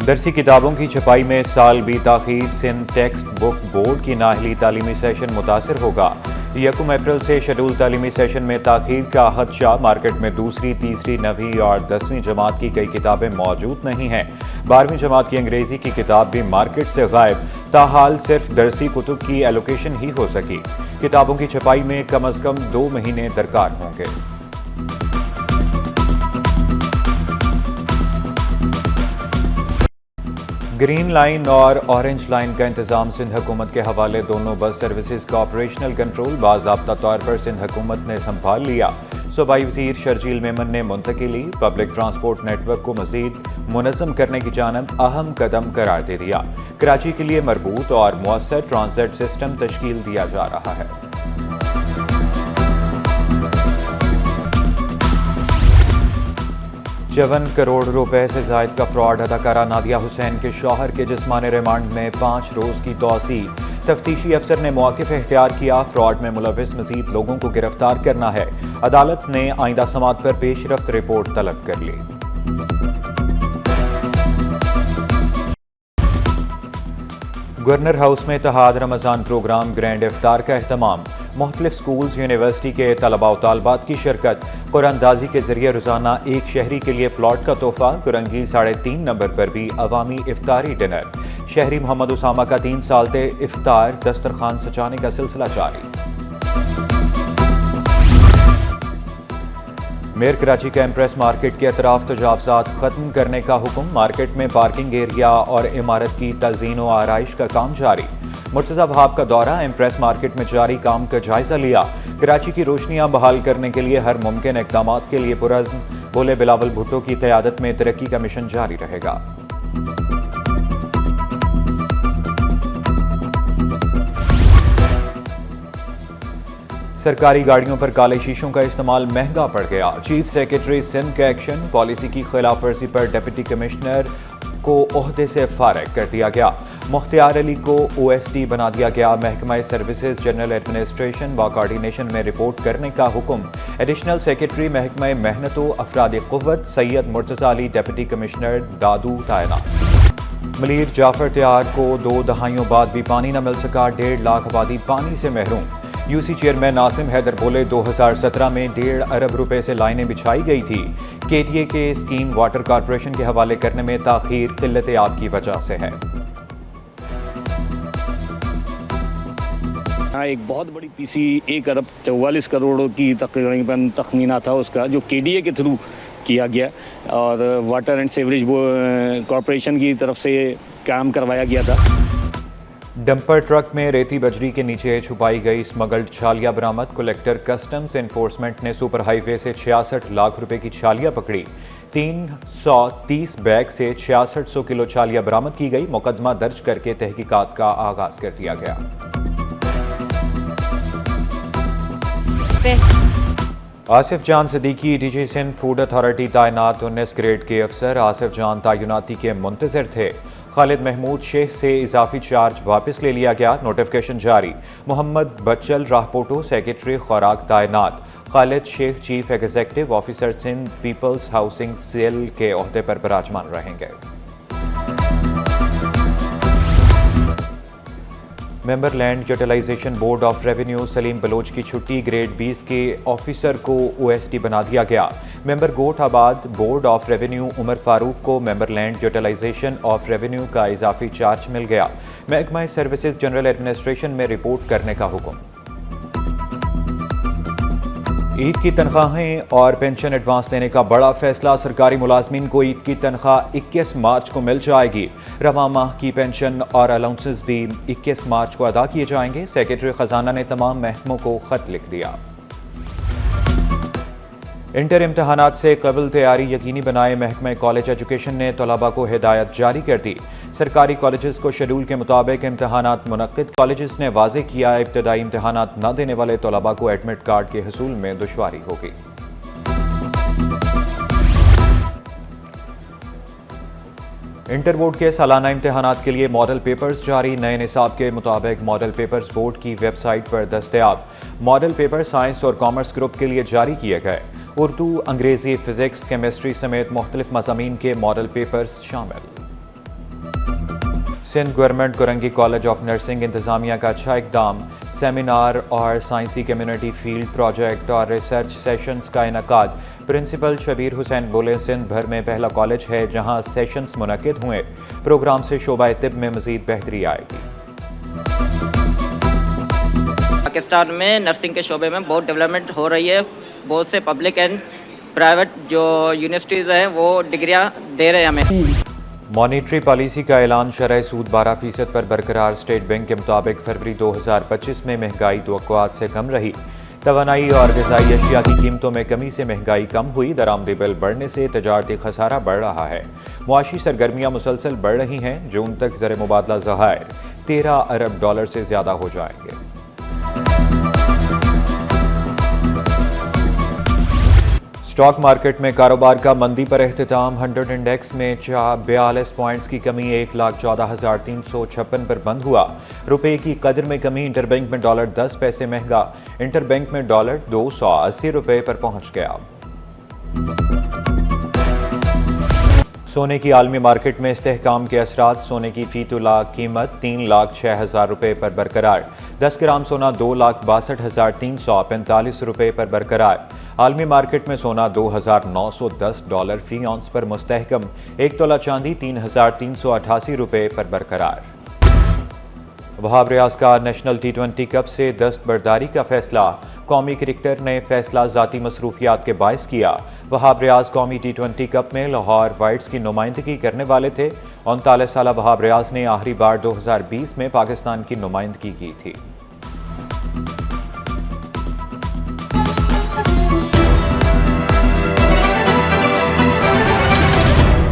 दरसी किताबों की छपाई में साल बी ताखीर, सिंध टेक्स्ट बुक बोर्ड की नाअहली तालीमी सेशन मुतासर होगा। 1 अप्रैल से शेड्यूल तालीमी सेशन में ताखीर का खदशा। मार्केट में दूसरी, तीसरी, 9वीं और 10वीं जमात की कई किताबें मौजूद नहीं हैं। 12वीं जमात की अंग्रेजी की किताब भी मार्केट से गायब। ताहाल सिर्फ दरसी कुतुब की एलोकेशन ही हो सकी। किताबों की छपाई में कम अज कम 2 महीने दरकार होंगे। ग्रीन लाइन और ऑरेंज लाइन का इंतजाम सिंध हुकूमत के हवाले दोनों बस सर्विसेज का ऑपरेशनल कंट्रोल बाज़ाब्ता तौर पर सिंध हुकूमत ने संभाल लिया। सूबाई वज़ीर शर्जील मेमन ने मुंतकिली पब्लिक ट्रांसपोर्ट नेटवर्क को मज़ीद मुनज़्ज़म करने की जानब अहम कदम करार दे दिया। कराची के लिए मरबूत और मुअस्सर ट्रांजिट सिस्टम तश्कील दिया जा रहा है। 54 करोड़ रुपए से जायद का फ्रॉड। अदाकारा नादिया हुसैन के शौहर के जिस्मानी रिमांड में 5 रोज की तौसी। तफ्तीशी अफसर ने मौक़िफ़ इख्तियार किया। फ्रॉड में मुलविस मज़ीद लोगों को गिरफ्तार करना है। अदालत ने आइंदा समात पर पेशरफ्त रिपोर्ट तलब कर ली। गवर्नर हाउस में इत्तेहाद रमज़ान प्रोग्राम ग्रैंड इफ्तार का एहतमाम। मुख्तलिफ स्कूल्स यूनिवर्सिटी के तलबा व तालबात की शिरकत। कुरानदाजी के जरिए रोजाना एक शहरी के लिए प्लॉट का तोहफा। कुरंगी 3.5 नंबर पर भी अवामी इफ्तारी डिनर। शहरी मोहम्मद उसामा का 3 साल से इफ्तार दस्तरखान सजाने का सिलसिला जारी। मेयर कराची का एम्प्रेस मार्केट के अतराफ तजावजात खत्म करने का हुक्म। मार्केट में पार्किंग एरिया और इमारत की तज़ीन व आराइश का काम जारी। मुर्तज़ा वहाब का दौरा। एम्प्रेस मार्केट में जारी काम का जायजा लिया। कराची की रोशनियां बहाल करने के लिए हर मुमकिन इक़दाम के लिए पुरज़्म। बोले बिलावल भुट्टो की क़यादत में तरक्की का मिशन जारी रहेगा। सरकारी गाड़ियों पर काले शीशों का इस्तेमाल महंगा पड़ गया। चीफ सेक्रेटरी सिंध का एक्शन। पॉलिसी की खिलाफ वर्जी पर डिप्टी कमिश्नर को ओहदे से फारिग कर दिया गया। मुख्तियार अली को OSD बना दिया गया। महकमा सर्विसेज जनरल एडमिनिस्ट्रेशन व कोऑर्डिनेशन में रिपोर्ट करने का हुक्म। एडिशनल सेक्रेटरी महकमा मेहनत व अफराद क़ुव्वत सैयद मुर्तज़ा अली डिप्टी कमिश्नर दादू तैनात। मलीर जाफर त्यार को 2 दहाइयों बाद भी पानी न मिल सका। 1.5 लाख आबादी पानी से महरूम। UC चेयरमैन नासिम हैदर बोले 2017 में 1.5 अरब रुपए से लाइनें बिछाई गई थी। KDA के स्कीम वाटर कॉरपोरेशन के हवाले करने में ताखीर किल्लत आब की वजह से है। एक बहुत बड़ी PC 1 अरब 44 करोड़ की तकरीबन तखमीना था उसका, जो KDA के थ्रू किया गया और वाटर एंड सीवरेज कॉरपोरेशन की तरफ से काम करवाया गया था। डंपर ट्रक में रेती बजरी के नीचे छुपाई गई स्मगल्ड छालिया बरामद। कलेक्टर कस्टम्स एनफोर्समेंट ने सुपर हाईवे से 66 लाख रुपए की छालिया पकड़ी। 330 बैग से 6600 किलो छालिया बरामद की गई। मुकदमा दर्ज करके तहकीकात का आगाज कर दिया गया। Asif Jan Siddiqui DG Sindh food authority तैनात। 19 ग्रेड के अफसर आसिफ जान तैनाती के मुंतज़िर थे। खालिद महमूद शेख से इजाफी चार्ज वापस ले लिया गया। नोटिफिकेशन जारी। मोहम्मद बच्चल राहपोटो सेक्रेटरी खुराक तैनात। Khalid Shaikh chief executive officer Sindh peoples housing cell के ओहदे पर विराजमान रहेंगे। Member land utilization board of revenue Saleem Baloch की छुट्टी। ग्रेड 20 के ऑफिसर को OSD बना दिया गया। मेंबर गोट आबाद board of revenue Umar Farooq को member land utilization of revenue का इजाफी चार्ज मिल गया। महकमा सर्विसेज जनरल एडमिनिस्ट्रेशन में रिपोर्ट करने का हुक्म। ईद की तनख्वाहें और पेंशन एडवांस देने का बड़ा फैसला। सरकारी मुलाजमीन को ईद की तनख्वाह 21 मार्च को मिल जाएगी। रवा माह की पेंशन और अलाउंसेस भी 21 मार्च को अदा किए जाएंगे। सेक्रेटरी खजाना ने तमाम महकमों को खत लिख दिया। इंटर इम्तहानात से कबल तैयारी यकीनी बनाए। महकमा कॉलेज एजुकेशन ने तलबा को हिदायत जारी कर दी। सरकारी कॉलेजेस को शेड्यूल के मुताबिक इम्तहानात मुनक्किद। कॉलेजेस ने वाज़ेह किया इब्तदाई इम्तहानात न देने वाले तलबा को एडमिट कार्ड के हसूल में दुश्वारी होगी। इंटर बोर्ड के सालाना इम्तहानात के लिए मॉडल पेपर्स जारी। नए निसाब के मुताबिक मॉडल पेपर्स बोर्ड की वेबसाइट पर दस्तयाब। मॉडल पेपर साइंस और कॉमर्स ग्रुप के लिए जारी किए गए। उर्दू, अंग्रेजी, फिजिक्स, केमिस्ट्री समेत मुख्तलिफ मज़ामीन के मॉडल पेपर्स शामिल। Sindh government Korangi college of nursing इंतजामिया का अच्छा इकदाम, सेमिनार और साइंसी कम्युनिटी फील्ड प्रोजेक्ट और रिसर्च सेशंस का इनकाद। प्रिंसिपल शबीर हुसैन बोले, सिंध भर में पहला कॉलेज है जहां सेशंस मुनक्किद हुए। प्रोग्राम से शोबा तिब में मजीद बेहतरी आएगी। पाकिस्तान में नर्सिंग के शोबे में बहुत डेवलपमेंट हो रही है। बहुत से पब्लिक एंड प्राइवेट जो यूनिवर्सिटीज़ हैं वो डिग्रियां दे रहे हैं हमें। मॉनेटरी पॉलिसी का ऐलान, शरह सूद 12% पर बरकरार। स्टेट बैंक के मुताबिक फरवरी 2025 में महंगाई तवक्कुआत से कम रही। तवानाई और ग़िज़ाई अशिया की कीमतों में कमी से महंगाई कम हुई। दरामदी बिल बढ़ने से तजारती खसारा बढ़ रहा है। मुआशी सरगर्मियाँ मुसलसल बढ़ रही हैं। जून तक ज़र मुबादला ज़खायर $13 अरब से ज़्यादा हो जाएंगे। स्टॉक मार्केट में कारोबार का मंदी पर एहतिताम। 100 इंडेक्स में 42 पॉइंट्स की कमी 1,14,356 पर बंद हुआ। रुपए की कदर में कमी। इंटरबैंक में डॉलर 10 पैसे महंगा। इंटरबैंक में डॉलर 280 रुपए पर पहुंच गया। सोने की आलमी मार्केट में इस्तेहकाम के असरात। सोने की फी तोला कीमत 3,06,000 रुपए पर बरकरार। 10 ग्राम सोना 2,62,345 रुपए पर बरकरार। आलमी मार्केट में सोना $2,910 फी औंस पर मुस्तहकम। 1 तोला चांदी 3,388 रुपए पर बरकरार। वहाब रियाज का नेशनल T20 कप से दस्तबरदारी का फैसला। कौमी क्रिकेटर ने फैसला ज़ाती मसरूफियात के बायस किया। वहाब रियाज कौमी T20 कप में लाहौर वाइट्स की नुमाइंदगी करने वाले थे। 39 साला वहाब रियाज ने आखिरी बार 2020 में पाकिस्तान की नुमाइंदगी की थी।